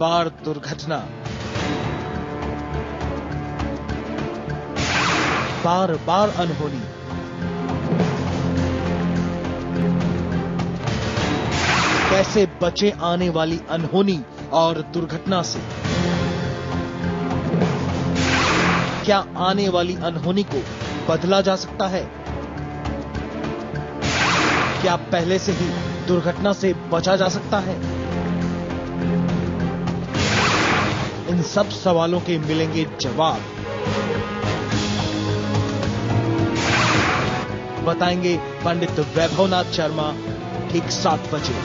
बार दुर्घटना, बार बार अनहोनी, कैसे बचे आने वाली अनहोनी और दुर्घटना से? क्या आने वाली अनहोनी को बदला जा सकता है? क्या पहले से ही दुर्घटना से बचा जा सकता है? इन सब सवालों के मिलेंगे जवाब। बताएंगे पंडित वैभवनाथ शर्मा ठीक 7 बजे।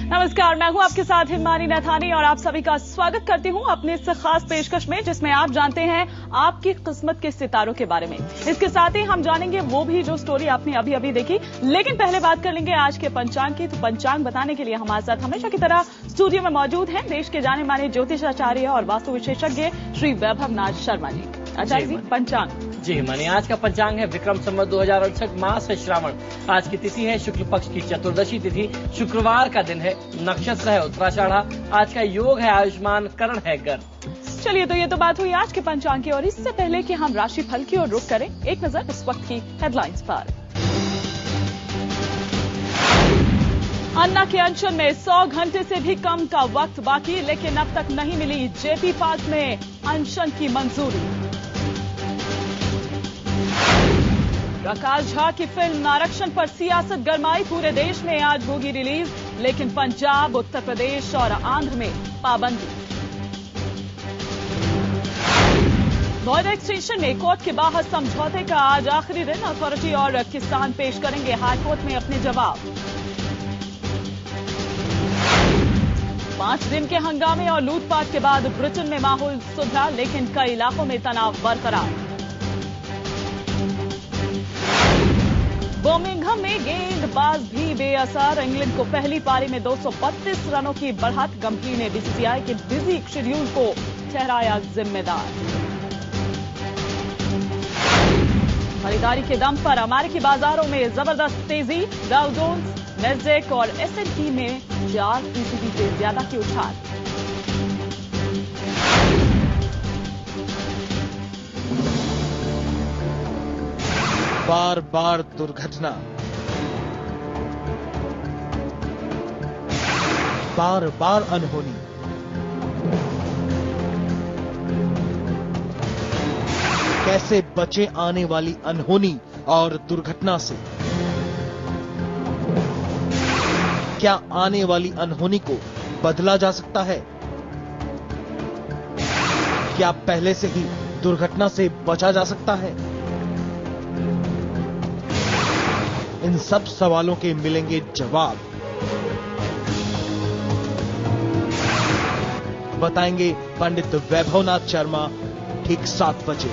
नमस्कार, मैं हूं आपके साथ हिमानी नैथानी और आप सभी का स्वागत करती हूं अपने इस खास पेशकश में जिसमें आप जानते हैं आपकी किस्मत के सितारों के बारे में। इसके साथ ही हम जानेंगे वो भी जो स्टोरी आपने अभी अभी देखी। लेकिन पहले बात कर लेंगे आज के पंचांग की। तो पंचांग बताने के लिए हमारे साथ हमेशा की तरह स्टूडियो में मौजूद हैं देश के जाने माने ज्योतिषाचार्य और वास्तु विशेषज्ञ श्री वैभवनाथ शर्मा जी। आचार्य जी, पंचांग। जी हिमानी, आज का पंचांग है विक्रम संवत 2068, मास है श्रावण। आज की तिथि है शुक्ल पक्ष की चतुर्दशी तिथि, शुक्रवार का दिन है, नक्षत्र है उत्तराषाढ़ा। आज का योग है आयुष्मान, करण है गर्भ। चलिए, तो ये तो बात हुई आज के पंचांग की। और इससे पहले कि हम राशिफल की ओर रुख करें, एक नजर इस वक्त की हेडलाइंस पर। अन्ना के अनशन में 100 घंटे से भी कम का वक्त बाकी, लेकिन अब तक नहीं मिली जेपी पार्क में अनशन की मंजूरी। प्रकाश झा की फिल्म आरक्षण पर सियासत गरमाई, पूरे देश में आज होगी रिलीज, लेकिन पंजाब, उत्तर प्रदेश और आंध्र में पाबंदी। नोएडा एक्सटेंशन में कोर्ट के बाहर समझौते का आज आखिरी दिन, अथॉरिटी और किसान पेश करेंगे हाईकोर्ट में अपने जवाब। 5 दिन के हंगामे और लूटपाट के बाद ब्रिटेन में माहौल सुधरा, लेकिन कई इलाकों में तनाव बरकरार। बर्मिंघम में गेंदबाज भी बेअसर, इंग्लैंड को पहली पारी में 232 रनों की बढ़त। गंभीर ने बीसीसीआई के बिजी शेड्यूल को ठहराया जिम्मेदार। खरीदारी के दम पर अमेरिकी बाजारों में जबरदस्त तेजी, डाउ जोन्स, नैस्डैक और S&P में 4% से ज्यादा की उछाल। बार बार दुर्घटना, बार बार अनहोनी, कैसे बचे आने वाली अनहोनी और दुर्घटना से? क्या आने वाली अनहोनी को बदला जा सकता है? क्या पहले से ही दुर्घटना से बचा जा सकता है? इन सब सवालों के मिलेंगे जवाब। बताएंगे पंडित वैभवनाथ शर्मा ठीक 7 बजे।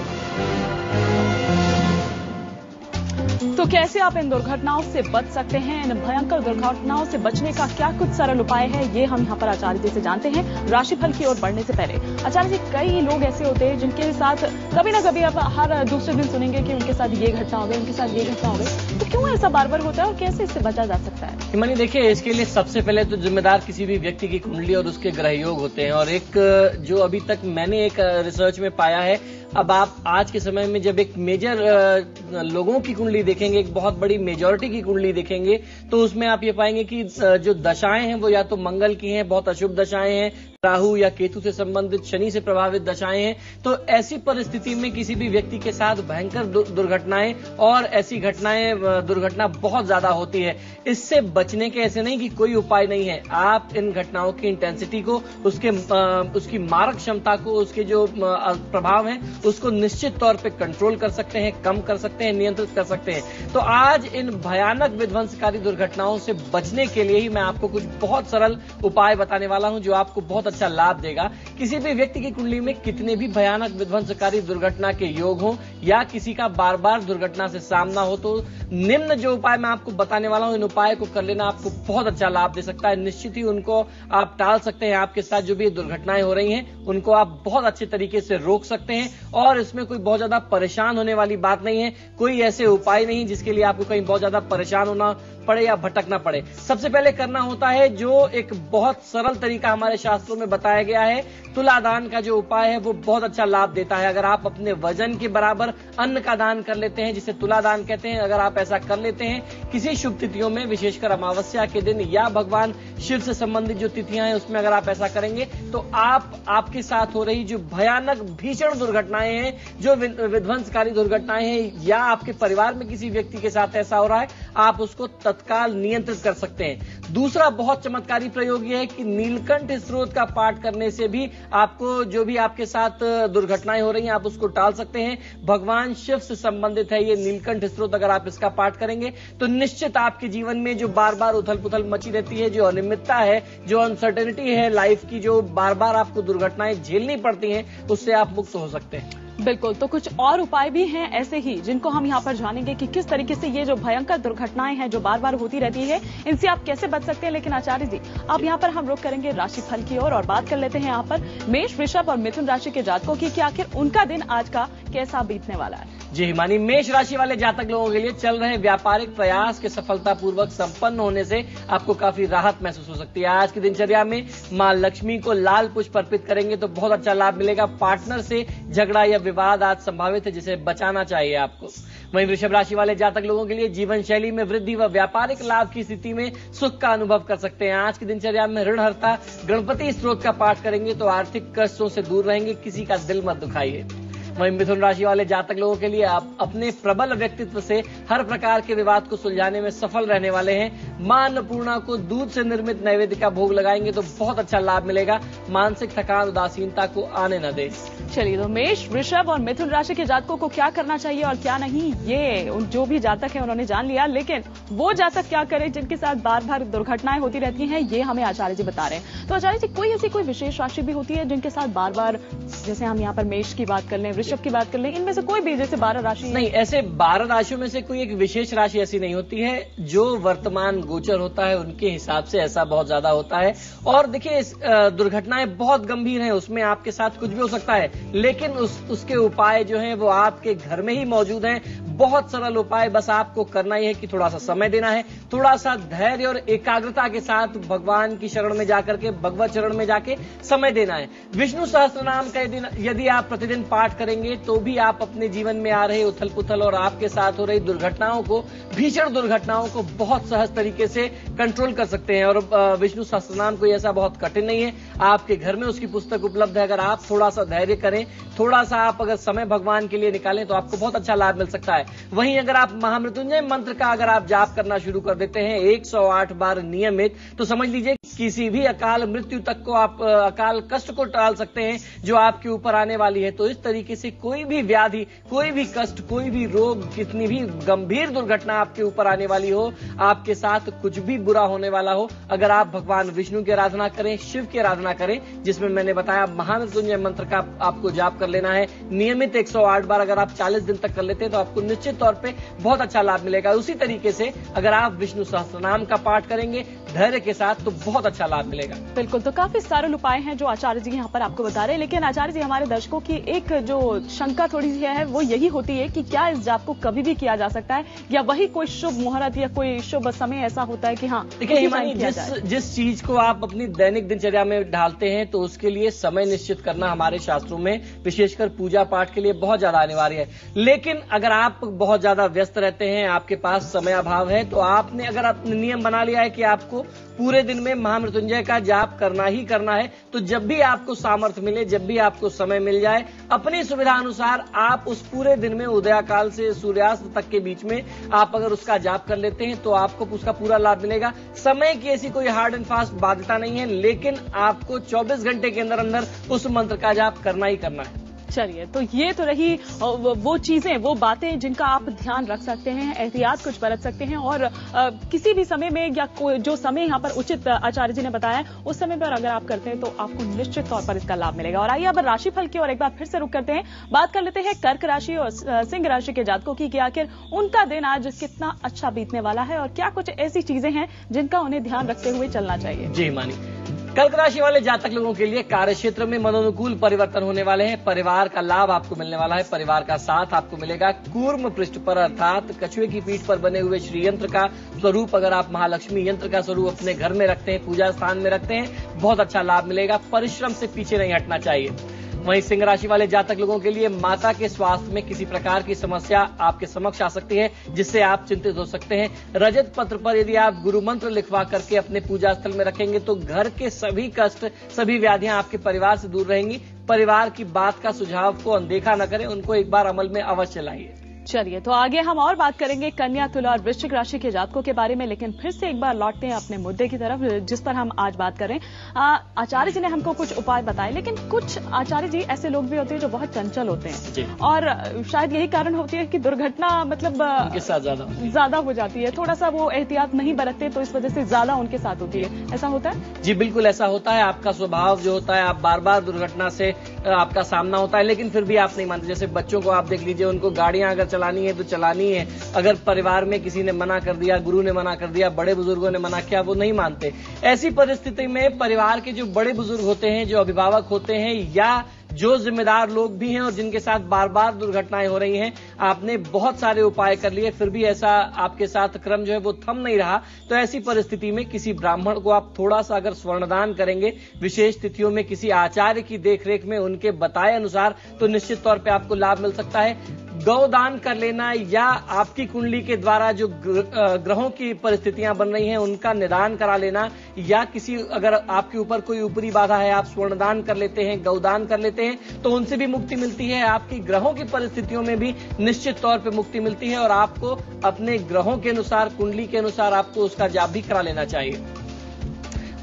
तो कैसे आप इन दुर्घटनाओं से बच सकते हैं, इन भयंकर दुर्घटनाओं से बचने का क्या कुछ सरल उपाय है, ये हम यहाँ पर आचार्य जी से जानते हैं। राशिफल की ओर बढ़ने से पहले आचार्य जी, कई लोग ऐसे होते हैं जिनके साथ कभी ना कभी आप हर दूसरे दिन सुनेंगे कि उनके साथ ये घटना हो गई, उनके साथ ये घटना हो गई। तो क्यों ऐसा बार बार होता है और कैसे इससे बचा जा सकता है? हिमानी देखिए, इसके लिए सबसे पहले तो जिम्मेदार किसी भी व्यक्ति की कुंडली और उसके ग्रह योग होते हैं। और एक जो अभी तक मैंने एक रिसर्च में पाया है, अब आप आज के समय में जब एक मेजर लोगों की कुंडली देखेंगे, एक बहुत बड़ी मेजॉरिटी की कुंडली देखेंगे, तो उसमें आप ये पाएंगे कि जो दशाएं हैं वो या तो मंगल की हैं, बहुत अशुभ दशाएं हैं, राहु या केतु से संबंधित, शनि से प्रभावित दशाएं हैं। तो ऐसी परिस्थिति में किसी भी व्यक्ति के साथ भयंकर दुर्घटनाएं और ऐसी दुर्घटना बहुत ज्यादा होती है। इससे बचने के ऐसे नहीं कि कोई उपाय नहीं है। आप इन घटनाओं की इंटेंसिटी को, उसकी मारक क्षमता को, उसके जो प्रभाव है उसको निश्चित तौर पे कंट्रोल कर सकते हैं, कम कर सकते हैं, नियंत्रित कर सकते हैं। तो आज इन भयानक विध्वंसकारी दुर्घटनाओं से बचने के लिए ही मैं आपको कुछ बहुत सरल उपाय बताने वाला हूं, जो आपको बहुत अच्छा लाभ देगा। किसी भी व्यक्ति की कुंडली में कितने भी भयानक विध्वंसकारी दुर्घटना के योग हो या किसी का बार बार दुर्घटना से सामना हो, तो निम्न जो उपाय मैं आपको बताने वाला हूं, इन उपाय को कर लेना आपको बहुत अच्छा लाभ दे सकता है। निश्चित ही उनको आप टाल सकते हैं। आपके साथ जो भी दुर्घटनाएं हो रही हैं उनको आप बहुत अच्छे तरीके से रोक सकते हैं और इसमें कोई बहुत ज्यादा परेशान होने वाली बात नहीं है। कोई ऐसे उपाय नहीं जिसके लिए आपको कहीं बहुत ज्यादा परेशान होना पड़े या भटकना पड़े। सबसे पहले करना होता है जो एक बहुत सरल तरीका हमारे शास्त्रों में बताया गया है, तुलादान का जो उपाय है वो बहुत अच्छा लाभ देता है। अगर आप अपने वजन के बराबर अन्न का दान कर लेते हैं, जिसे तुलादान कहते हैं, अगर आप ऐसा कर लेते हैं किसी शुभ तिथियों में, विशेषकर अमावस्या के दिन या भगवान शिव से संबंधित जो तिथियां हैं उसमें अगर आप ऐसा करेंगे तो आपके साथ हो रही जो भयानक भीषण दुर्घटनाएं हैं, जो विध्वंसकारी दुर्घटनाएं हैं, या आपके परिवार में किसी व्यक्ति के साथ ऐसा हो रहा है, आप उसको तत्काल नियंत्रित कर सकते हैं। दूसरा बहुत चमत्कारी प्रयोग यह है कि नीलकंठ स्त्रोत का पाठ करने से भी आपको जो भी आपके साथ दुर्घटनाएं हो रही हैं आप उसको टाल सकते हैं। भगवान शिव से संबंधित है ये नीलकंठ स्त्रोत। अगर आप इसका पाठ करेंगे तो निश्चित आपके जीवन में जो बार बार उथल पुथल मची रहती है, जो अनियमितता है, जो अनसर्टेनिटी है लाइफ की, जो बार बार आपको दुर्घटनाएं झेलनी पड़ती हैं, उससे आप मुक्त हो सकते हैं। बिल्कुल, तो कुछ और उपाय भी हैं ऐसे ही जिनको हम यहाँ पर जानेंगे कि किस तरीके से ये जो भयंकर दुर्घटनाएं हैं जो बार बार होती रहती है इनसे आप कैसे बच सकते हैं। लेकिन आचार्य जी, अब यहाँ पर हम रुक करेंगे राशिफल की ओर और बात कर लेते हैं यहाँ पर मेष, वृषभ और मिथुन राशि के जातकों की कि आखिर उनका दिन आज का कैसा बीतने वाला है। जी हिमानी, मेष राशि वाले जातक लोगों के लिए चल रहे व्यापारिक प्रयास के सफलतापूर्वक संपन्न होने से आपको काफी राहत महसूस हो सकती है। आज की दिनचर्या में मां लक्ष्मी को लाल पुष्प अर्पित करेंगे तो बहुत अच्छा लाभ मिलेगा। पार्टनर से झगड़ा या विवाद आज संभावित है, जिसे बचाना चाहिए आपको। वहीं वृषभ राशि वाले जातक लोगों के लिए जीवन शैली में वृद्धि व व्यापारिक लाभ की स्थिति में सुख का अनुभव कर सकते हैं। आज की दिनचर्या में ऋणहर्ता गणपति स्त्रोत का पाठ करेंगे तो आर्थिक कष्टों से दूर रहेंगे। किसी का दिल मत दुखाइए। वहीं मिथुन राशि वाले जातक लोगों के लिए आप अपने प्रबल व्यक्तित्व से हर प्रकार के विवाद को सुलझाने में सफल रहने वाले हैं। मां अन्नपूर्णा को दूध से निर्मित नैवेद्य का भोग लगाएंगे तो बहुत अच्छा लाभ मिलेगा। मानसिक थकान उदासीनता को आने न दे। चलिए, तो मेष, वृषभ और मिथुन राशि के जातकों को क्या करना चाहिए और क्या नहीं, ये जो भी जातक है उन्होंने जान लिया। लेकिन वो जातक क्या करें जिनके साथ बार बार दुर्घटनाएं होती रहती हैं, ये हमें आचार्य जी बता रहे हैं। तो आचार्य जी, कोई ऐसी कोई विशेष राशि भी होती है जिनके साथ बार बार, जैसे हम यहाँ पर मेष की बात कर लें, वृषभ की बात कर लें, इनमें से कोई भी, जैसे 12 राशि नहीं, ऐसे 12 राशियों में से कोई एक विशेष राशि ऐसी नहीं होती है। जो वर्तमान गोचर होता है उनके हिसाब से ऐसा बहुत ज्यादा होता है। और देखिए, दुर्घटनाएं बहुत गंभीर हैं, उसमें आपके साथ कुछ भी हो सकता है, लेकिन उसके उपाय जो हैं वो आपके घर में ही मौजूद हैं। बहुत सरल उपाय, बस आपको करना ही है कि थोड़ा सा समय देना है, थोड़ा सा धैर्य और एकाग्रता के साथ भगवान की शरण में जाकर के, भगवत चरण में जाके समय देना है। विष्णु सहस्त्र नाम का यदि आप प्रतिदिन पाठ करेंगे तो भी आप अपने जीवन में आ रहे उथल पुथल और आपके साथ हो रही दुर्घटनाओं को, भीषण दुर्घटनाओं को बहुत सहज तरीके से कंट्रोल कर सकते हैं। और विष्णु सहस्त्र नाम कोई ऐसा बहुत कठिन नहीं है, आपके घर में उसकी पुस्तक उपलब्ध है। अगर आप थोड़ा सा धैर्य करें, थोड़ा सा आप अगर समय भगवान के लिए निकालें तो आपको बहुत अच्छा लाभ मिल सकता है। वहीं अगर आप महामृत्युंजय मंत्र का अगर आप जाप करना शुरू कर देते हैं 108 बार नियमित, तो समझ लीजिए किसी भी अकाल मृत्यु तक को आप, अकाल कष्ट को टाल सकते हैं जो आपके ऊपर आने वाली है। तो इस तरीके से कोई भी व्याधि, कोई भी कष्ट, कोई भी रोग, कितनी भी गंभीर दुर्घटना आपके ऊपर आने वाली हो, आपके साथ कुछ भी बुरा होने वाला हो, अगर आप भगवान विष्णु की आराधना करें, शिव की आराधना करें, जिसमें मैंने बताया महामृत्युंजय मंत्र का आपको जाप कर लेना है नियमित 108 बार, अगर आप 40 दिन तक कर लेते हैं तो आपको निश्चित तौर पे बहुत अच्छा लाभ मिलेगा। उसी तरीके से अगर आप विष्णु सहस्त्रनाम का पाठ करेंगे धैर्य के साथ तो बहुत अच्छा लाभ मिलेगा। बिल्कुल, तो काफी सरल उपाय हैं जो आचार्य जी यहाँ पर आपको बता रहे हैं। लेकिन आचार्य जी, हमारे दर्शकों की एक जो शंका थोड़ी सी है वो यही होती है कि क्या इस जाप को कभी भी किया जा सकता है या वही कोई शुभ मुहूर्त या कोई शुभ समय ऐसा होता है कि हाँ, देखिए जिस चीज को आप अपनी दैनिक दिनचर्या में ढालते हैं तो उसके लिए समय निश्चित करना हमारे शास्त्रों में विशेषकर पूजा पाठ के लिए बहुत ज्यादा अनिवार्य है। लेकिन अगर आप बहुत ज्यादा व्यस्त रहते हैं, आपके पास समय अभाव है, तो आपने अगर अपने नियम बना लिया है कि आपको पूरे दिन में महामृत्युंजय का जाप करना ही करना है, तो जब भी आपको सामर्थ्य मिले, जब भी आपको समय मिल जाए, अपनी सुविधा अनुसार आप उस पूरे दिन में उदयाकाल से सूर्यास्त तक के बीच में आप अगर उसका जाप कर लेते हैं तो आपको उसका पूरा लाभ मिलेगा। समय की ऐसी कोई हार्ड एंड फास्ट बाध्यता नहीं है, लेकिन आपको 24 घंटे के अंदर अंदर उस मंत्र का जाप करना ही करना है। चलिए, तो ये तो रही वो चीजें, वो बातें जिनका आप ध्यान रख सकते हैं, एहतियात कुछ बरत सकते हैं और किसी भी समय में या जो समय यहाँ पर उचित आचार्य जी ने बताया उस समय पर अगर आप करते हैं तो आपको निश्चित तौर पर इसका लाभ मिलेगा। और आइए अब राशिफल की और एक बार फिर से रुक करते हैं, बात कर लेते हैं कर्क राशि और सिंह राशि के जातकों की कि आखिर उनका दिन आज कितना अच्छा बीतने वाला है और क्या कुछ ऐसी चीजें हैं जिनका उन्हें ध्यान रखते हुए चलना चाहिए। जी मानी, कर्क राशि वाले जातक लोगों के लिए कार्य क्षेत्र में मनोनुकूल परिवर्तन होने वाले हैं। परिवार का लाभ आपको मिलने वाला है, परिवार का साथ आपको मिलेगा। कूर्म पृष्ठ पर अर्थात कछुए की पीठ पर बने हुए श्री यंत्र का स्वरूप अगर आप महालक्ष्मी यंत्र का स्वरूप अपने घर में रखते हैं, पूजा स्थान में रखते हैं, बहुत अच्छा लाभ मिलेगा। परिश्रम से पीछे नहीं हटना चाहिए। वहीं सिंह राशि वाले जातक लोगों के लिए माता के स्वास्थ्य में किसी प्रकार की समस्या आपके समक्ष आ सकती है जिससे आप चिंतित हो सकते हैं। रजत पत्र पर यदि आप गुरु मंत्र लिखवा करके अपने पूजा स्थल में रखेंगे तो घर के सभी कष्ट, सभी व्याधियां आपके परिवार से दूर रहेंगी। परिवार की बात का सुझाव को अनदेखा न करें, उनको एक बार अमल में अवश्य लाइए। चलिए, तो आगे हम और बात करेंगे कन्या, तुला और वृश्चिक राशि के जातकों के बारे में, लेकिन फिर से एक बार लौटते हैं अपने मुद्दे की तरफ जिस पर हम आज बात करें। आचार्य जी ने हमको कुछ उपाय बताए, लेकिन कुछ आचार्य जी ऐसे लोग भी होते हैं जो बहुत चंचल होते हैं और शायद यही कारण होती है कि दुर्घटना मतलब उनके साथ ज्यादा हो जाती है। थोड़ा सा वो एहतियात नहीं बरतते तो इस वजह से ज्यादा उनके साथ होती है। ऐसा होता है? जी बिल्कुल ऐसा होता है। आपका स्वभाव जो होता है, आप बार बार दुर्घटना से आपका सामना होता है, लेकिन फिर भी आप नहीं मानते। जैसे बच्चों को आप देख लीजिए, उनको गाड़ियां अगर चलानी है तो चलानी है। अगर परिवार में किसी ने मना कर दिया, गुरु ने मना कर दिया, बड़े बुजुर्गों ने मना किया, वो नहीं मानते। ऐसी परिस्थिति में परिवार के जो बड़े बुजुर्ग होते हैं, जो अभिभावक होते हैं या जो जिम्मेदार लोग भी हैं और जिनके साथ बार बार दुर्घटनाएं हो रही हैं, आपने बहुत सारे उपाय कर लिए फिर भी ऐसा आपके साथ क्रम जो है वो थम नहीं रहा, तो ऐसी परिस्थिति में किसी ब्राह्मण को आप थोड़ा सा अगर स्वर्णदान करेंगे, विशेष तिथियों में किसी आचार्य की देखरेख में उनके बताए अनुसार, तो निश्चित तौर पर आपको लाभ मिल सकता है। गौदान कर लेना या आपकी कुंडली के द्वारा जो ग्रहों की परिस्थितियां बन रही हैं उनका निदान करा लेना, या किसी अगर आपके ऊपर कोई ऊपरी बाधा है, आप स्वर्णदान कर लेते हैं, गौदान कर लेते हैं, तो उनसे भी मुक्ति मिलती है। आपकी ग्रहों की परिस्थितियों में भी निश्चित तौर पे मुक्ति मिलती है और आपको अपने ग्रहों के अनुसार, कुंडली के अनुसार आपको उसका जाप भी करा लेना चाहिए।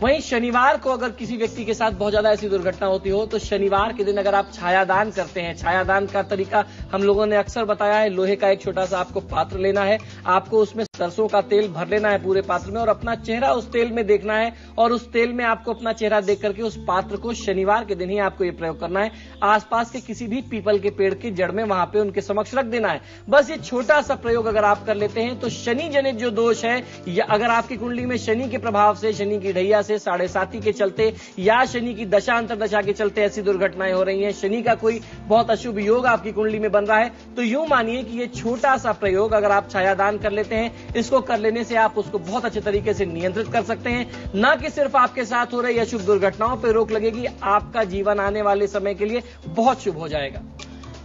वहीं शनिवार को अगर किसी व्यक्ति के साथ बहुत ज्यादा ऐसी दुर्घटना होती हो तो शनिवार के दिन अगर आप छायादान करते हैं, छायादान का तरीका हम लोगों ने अक्सर बताया है। लोहे का एक छोटा सा आपको पात्र लेना है, आपको उसमें सरसों का तेल भर लेना है पूरे पात्र में और अपना चेहरा उस तेल में देखना है और उस तेल में आपको अपना चेहरा देख करके उस पात्र को शनिवार के दिन ही आपको ये प्रयोग करना है। आसपास के किसी भी पीपल के पेड़ की जड़ में वहां पे उनके समक्ष रख देना है। बस ये छोटा सा प्रयोग अगर आप कर लेते हैं तो शनि जनित जो दोष है, या अगर आपकी कुंडली में शनि के प्रभाव से, शनि की ढैया से, 7.5 के चलते या शनि की दशा अंतरदशा के चलते ऐसी दुर्घटनाएं हो रही हैं, शनि का कोई बहुत अशुभ योग आपकी कुंडली में बन रहा है, तो यूं मानिए कि ये छोटा सा प्रयोग अगर आप छायादान कर लेते हैं, इसको कर लेने से आप उसको बहुत अच्छे तरीके से नियंत्रित कर सकते हैं। न कि सिर्फ आपके साथ हो रही अशुभ दुर्घटनाओं पर रोक लगेगी, आपका जीवन आने वाले समय के लिए बहुत शुभ हो जाएगा।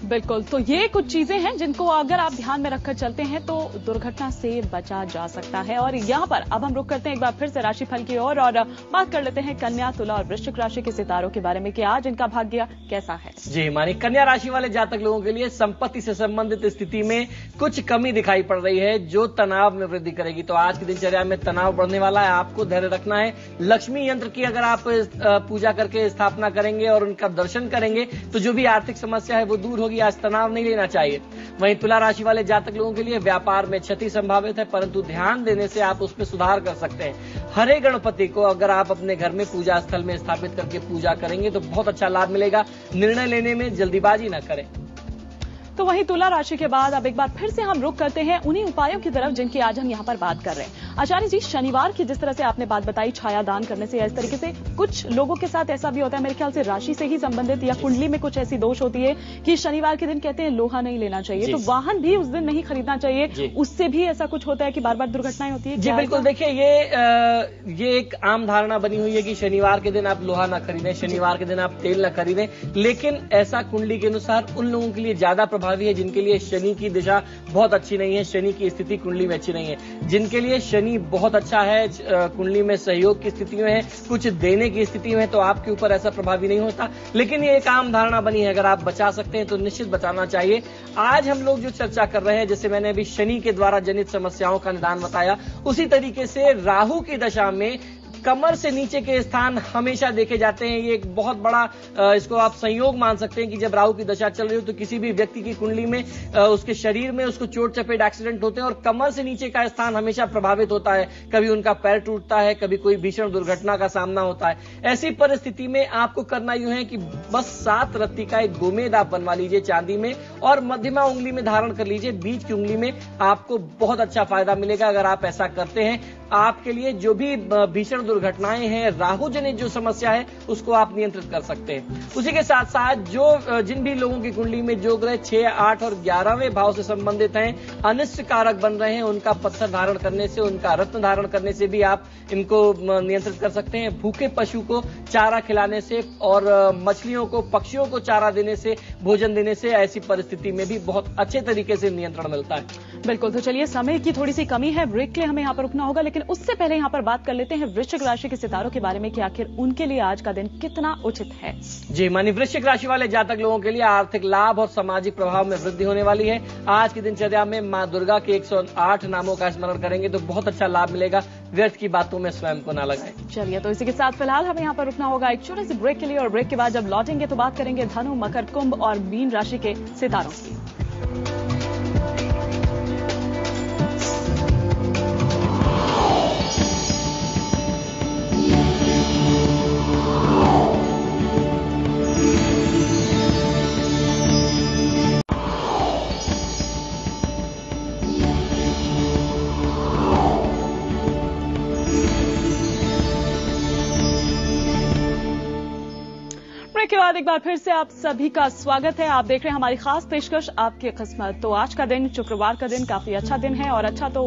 बिल्कुल, तो ये कुछ चीजें हैं जिनको अगर आप ध्यान में रखकर चलते हैं तो दुर्घटना से बचा जा सकता है। और यहाँ पर अब हम रुक करते हैं एक बार फिर से राशिफल की ओर और बात कर लेते हैं कन्या, तुला और वृश्चिक राशि के सितारों के बारे में कि आज इनका भाग्य कैसा है। जी मानी, कन्या राशि वाले जातक लोगों के लिए संपत्ति से संबंधित स्थिति में कुछ कमी दिखाई पड़ रही है जो तनाव में वृद्धि करेगी। तो आज की दिनचर्या में तनाव बढ़ने वाला है, आपको धैर्य रखना है। लक्ष्मी यंत्र की अगर आप पूजा करके स्थापना करेंगे और उनका दर्शन करेंगे तो जो भी आर्थिक समस्या है वो दूर होगी। आज तनाव नहीं लेना चाहिए। वहीं तुला राशि वाले जातक लोगों के लिए व्यापार में क्षति संभावित है, परंतु ध्यान देने से आप उसमें सुधार कर सकते हैं। हरे गणपति को अगर आप अपने घर में पूजा स्थल में स्थापित करके पूजा करेंगे तो बहुत अच्छा लाभ मिलेगा। निर्णय लेने में जल्दीबाजी न करें। तो वहीं तुला राशि के बाद अब एक बार फिर से हम रुक करते हैं उन्हीं उपायों की तरफ जिनकी आज हम यहाँ पर बात कर रहे हैं। आचार्य जी, शनिवार की जिस तरह से आपने बात बताई छाया दान करने से, इस तरीके से कुछ लोगों के साथ ऐसा भी होता है, मेरे ख्याल से राशि से ही संबंधित या कुंडली में कुछ ऐसी दोष होती है कि शनिवार के दिन कहते हैं लोहा नहीं लेना चाहिए, तो वाहन भी उस दिन नहीं खरीदना चाहिए, उससे भी ऐसा कुछ होता है कि बार बार दुर्घटनाएं होती है। जी बिल्कुल, देखिए ये एक आम धारणा बनी हुई है कि शनिवार के दिन आप लोहा ना खरीदें, शनिवार के दिन आप तेल ना खरीदें, लेकिन ऐसा कुंडली के अनुसार उन लोगों के लिए ज्यादा प्रभावी है जिनके लिए शनि की दिशा बहुत अच्छी नहीं है, शनि की स्थिति कुंडली में अच्छी नहीं है। जिनके लिए शनि बहुत अच्छा है, कुंडली में सहयोग की स्थिति में है, कुछ देने की स्थिति में है, तो आपके ऊपर ऐसा प्रभावी नहीं होता। लेकिन ये एक आम धारणा बनी है, अगर आप बचा सकते हैं तो निश्चित बचाना चाहिए। आज हम लोग जो चर्चा कर रहे हैं, जैसे मैंने अभी शनि के द्वारा जनित समस्याओं का निदान बताया, उसी तरीके से राहु की दशा में कमर से नीचे के स्थान हमेशा देखे जाते हैं। ये एक बहुत बड़ा इसको आप संयोग मान सकते हैं कि जब राहु की दशा चल रही हो तो किसी भी व्यक्ति की कुंडली में उसके शरीर में उसको चोट चपेट एक्सीडेंट होते हैं और कमर से नीचे का स्थान हमेशा प्रभावित होता है। कभी उनका पैर टूटता है, कभी कोई भीषण दुर्घटना का सामना होता है। ऐसी परिस्थिति में आपको करना यूं है कि बस 7 रत्ती का एक गोमेद आप बनवा लीजिए चांदी में और मध्यमा उंगली में धारण कर लीजिए। बीच की उंगली में आपको बहुत अच्छा फायदा मिलेगा। अगर आप ऐसा करते हैं, आपके लिए जो भी भीषण दुर्घटनाएं हैं, राहु जनित जो समस्या है, उसको आप नियंत्रित कर सकते हैं। उसी के साथ साथ जो जिन भी लोगों की कुंडली में जो ग्रह 6, 8 और 11वें भाव से संबंधित हैं, अनिष्ट कारक बन रहे हैं, उनका पत्थर धारण करने से, उनका रत्न धारण करने से भी आप इनको नियंत्रित कर सकते हैं। भूखे पशु को चारा खिलाने से और मछलियों को, पक्षियों को चारा देने से, भोजन देने से ऐसी परिस्थिति में भी बहुत अच्छे तरीके से नियंत्रण मिलता है। बिल्कुल, तो चलिए समय की थोड़ी सी कमी है, ब्रेक के लिए हमें यहाँ पर रुकना होगा, लेकिन उससे पहले यहाँ पर बात कर लेते हैं वृश्चिक राशि के सितारों के बारे में कि आखिर उनके लिए आज का दिन कितना उचित है। जी मानी, वृश्चिक राशि वाले जातक लोगों के लिए आर्थिक लाभ और सामाजिक प्रभाव में वृद्धि होने वाली है। आज की दिनचर्या में मां दुर्गा के 108 नामों का स्मरण करेंगे तो बहुत अच्छा लाभ मिलेगा। व्यर्थ की बातों में स्वयं को न लगाएं। चलिए, तो इसी के साथ फिलहाल हमें यहाँ पर रुकना होगा एक छोटे से ब्रेक के लिए, और ब्रेक के बाद जब लौटेंगे तो बात करेंगे धनु, मकर, कुंभ और मीन राशि के सितारों की। के बाद एक बार फिर से आप सभी का स्वागत है। आप देख रहे हैं हमारी खास पेशकश आपकी किस्मत। तो आज का दिन, शुक्रवार का दिन, काफी अच्छा दिन है और अच्छा तो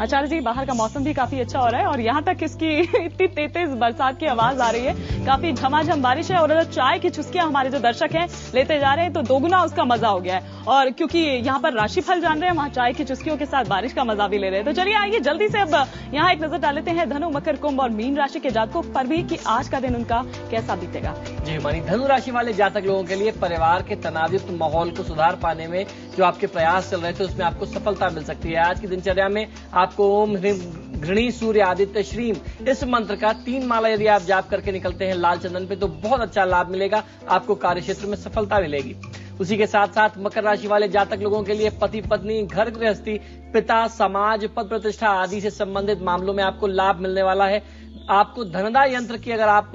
आचार्य जी, बाहर का मौसम भी काफी अच्छा हो रहा है और यहाँ तक इसकी इतनी तेज बरसात की आवाज आ रही है, काफी झमाझम बारिश है और चाय की चुस्कियां हमारे जो दर्शक हैं लेते जा रहे हैं तो दोगुना उसका मजा हो गया है। और क्योंकि यहाँ पर राशिफल जान रहे हैं, वहाँ चाय की चुस्कियों के साथ बारिश का मजा भी ले रहे हैं। तो चलिए आइए जल्दी से अब यहाँ एक नजर डाल लेते हैं धनु, मकर, कुंभ और मीन राशि के जातकों पर भी कि आज का दिन उनका कैसा बीतेगा। जी मानी, धनु राशि वाले जातक लोगों के लिए परिवार के तनावयुक्त माहौल को सुधार पाने में जो आपके प्रयास चल रहे थे उसमें आपको सफलता मिल सकती है। आज की दिनचर्या में आपको ओम ह्रीम घृणी सूर्य आदित्य श्रीम इस मंत्र का 3 माला यदि आप जाप करके निकलते हैं लाल चंदन पे तो बहुत अच्छा लाभ मिलेगा, आपको कार्य क्षेत्र में सफलता मिलेगी। उसी के साथ साथ मकर राशि वाले जातक लोगों के लिए पति पत्नी, घर गृहस्थी, पिता, समाज, पद प्रतिष्ठा आदि से संबंधित मामलों में आपको लाभ मिलने वाला है। आपको धनदा यंत्र की अगर आप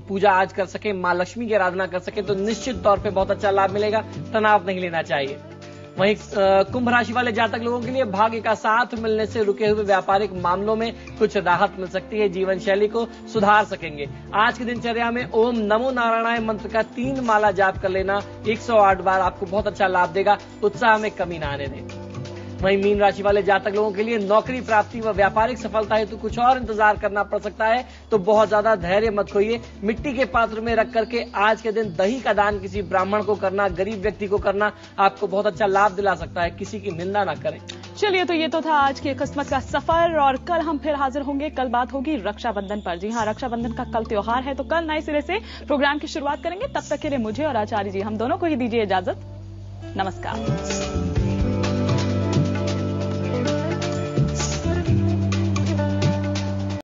पूजा आज कर सके, मां लक्ष्मी की आराधना कर सके तो निश्चित तौर पे बहुत अच्छा लाभ मिलेगा। तनाव नहीं लेना चाहिए। वहीं कुंभ राशि वाले जातक लोगों के लिए भाग्य का साथ मिलने से रुके हुए व्यापारिक मामलों में कुछ राहत मिल सकती है, जीवन शैली को सुधार सकेंगे। आज की दिनचर्या में ओम नमो नारायणाय मंत्र का 3 माला जाप कर लेना 108 बार आपको बहुत अच्छा लाभ देगा। उत्साह में कमी ना आने दें। वहीं मीन राशि वाले जातक लोगों के लिए नौकरी प्राप्ति व व्यापारिक सफलता हेतु कुछ और इंतजार करना पड़ सकता है, तो बहुत ज्यादा धैर्य मत खोइए। मिट्टी के पात्र में रख करके आज के दिन दही का दान किसी ब्राह्मण को करना, गरीब व्यक्ति को करना आपको बहुत अच्छा लाभ दिला सकता है। किसी की निंदा ना करें। चलिए, तो ये तो था आज की किस्मत का सफर और कल हम फिर हाजिर होंगे। कल बात होगी रक्षाबंधन पर। जी हाँ, रक्षाबंधन का कल त्योहार है, तो कल नए सिरे से प्रोग्राम की शुरुआत करेंगे। तब तक के लिए मुझे और आचार्य जी हम दोनों को ही दीजिए इजाजत। नमस्कार।